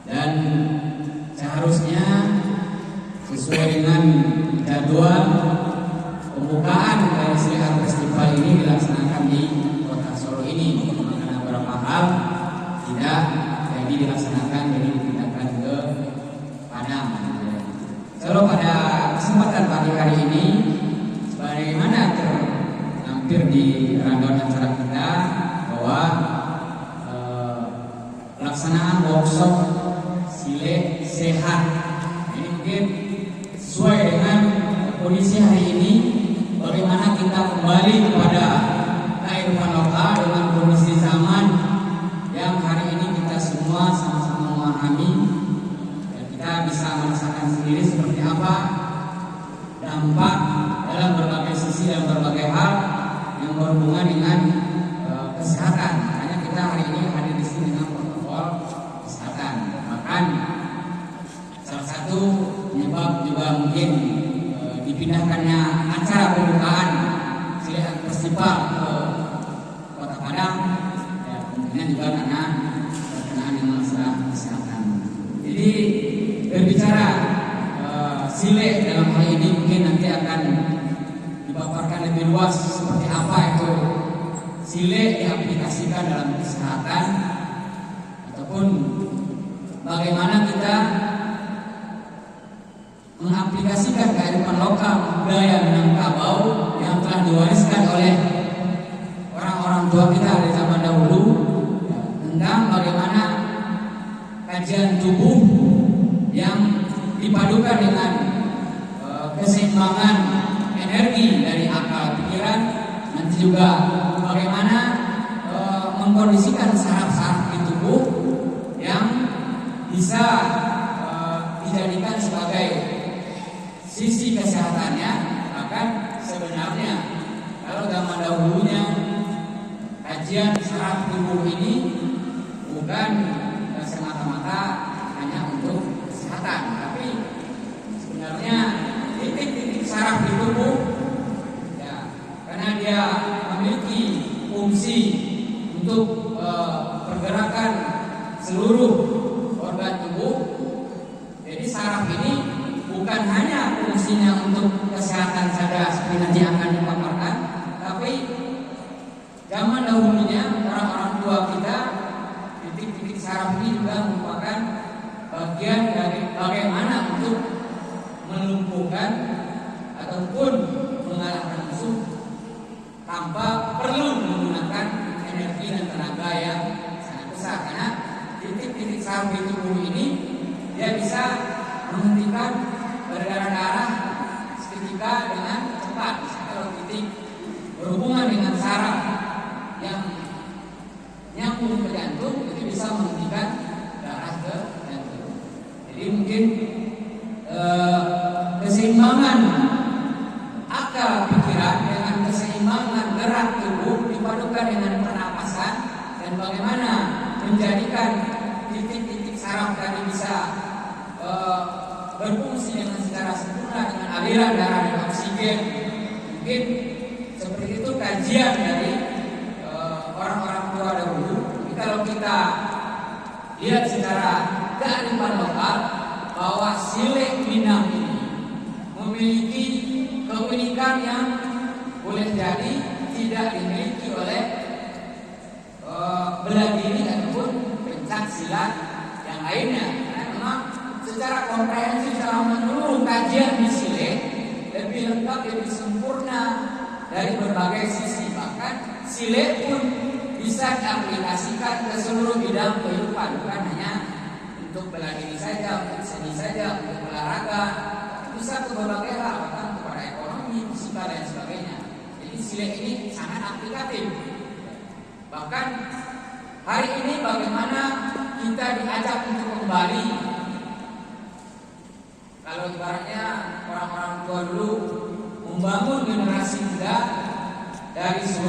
dan seharusnya sesuai dengan jadwal pembukaan dari Sile Art Festival ini dilaksanakan di Kota Solo ini, karena beberapa hal tidak jadi dilaksanakan, jadi dipindahkan ke Padang. Solo pada kesempatan pagi hari ini, sebagaimana terlampir di rundown acara kita, bahwa pelaksanaan workshop Sile Sehat ini mungkin sesuai dengan kondisi hari ini, bagaimana kita kembali kepada kearifan lokal dengan kondisi zaman yang hari ini kita semua sama-sama memahami, dan kita bisa merasakan sendiri seperti apa dampak dalam berbagai sisi dan berbagai hal yang berhubungan dengan kesehatan. Makanya kita hari ini hadir di sini dengan protokol kesehatan. Bahkan salah satu penyebab juga mungkin dipindahkannya acara pembukaan Sile Art Festival ke Kota Padang, ya tentunya juga karena berkenaan dengan masalah kesehatan. Jadi berbicara Sile dalam hal ini mungkin nanti akan dipaparkan lebih luas seperti apa itu Sile diaplikasikan dalam kesehatan, ataupun bagaimana kita mengaplikasikan kearifan lokal budaya Minangkabau yang telah diwariskan oleh orang-orang tua kita dari zaman dahulu, tentang bagaimana kajian tubuh yang dipadukan dengan keseimbangan energi dari akal pikiran, nanti juga bagaimana mengkondisikan saraf-saraf di tubuh yang bisa dijadikan sebagai sisi kesehatannya. Bahkan sebenarnya kalau zaman dahulunya kajian saraf tubuh ini bukan semata-mata hanya untuk kesehatan, tapi sebenarnya titik-titik saraf di tubuh, ya, karena dia memiliki fungsi untuk pergerakan seluruh organ tubuh. Jadi saraf ini bukan hanya fungsinya untuk kesehatan saja seperti nanti akan dipaparkan, tapi zaman dahulunya orang-orang tua kita, titik-titik saraf ini juga merupakan bagian dari bagaimana untuk melumpuhkan ataupun mengalahkan musuh tanpa perlu menggunakan energi dan tenaga yang sangat besar. Karena titik-titik saraf di tubuh ini dia bisa menghentikan peredaran darah seketika dengan cepat. Misalnya kalau titik berhubungan dengan saraf yang nyambung ke jantung, itu bisa menghentikan darah ke jantung. Jadi mungkin keseimbangan akal pikiran dengan keseimbangan gerak tubuh dipadukan dengan pernapasan, dan bagaimana menjadikan titik-titik saraf tadi bisa berfungsi dengan secara sempurna dengan aliran darah dan oksigen. Mungkin seperti itu kajian dari orang-orang tua dahulu. Jadi kalau kita lihat secara kearifan lokal, bahwa Sile Minang ini memiliki keunikan yang boleh jadi tidak dimiliki oleh beladiri ataupun pencak silat yang lainnya. Karena memang secara komprehensif, secara menyeluruh, kajian di Sile lebih lengkap, lebih sempurna dari berbagai sisi. Bahkan Sile pun bisa diaplikasikan ke seluruh bidang kehidupan, bukan hanya untuk bela diri saja, untuk seni saja, untuk olahraga, bisa ke berbagai hal, bahkan kepada ekonomi, fisika dan sebagainya. Jadi Sile ini sangat aplikatif. Bahkan hari ini bagaimana kita diajak untuk kembali, kalau ibaratnya orang-orang tua dulu membangun generasi muda dari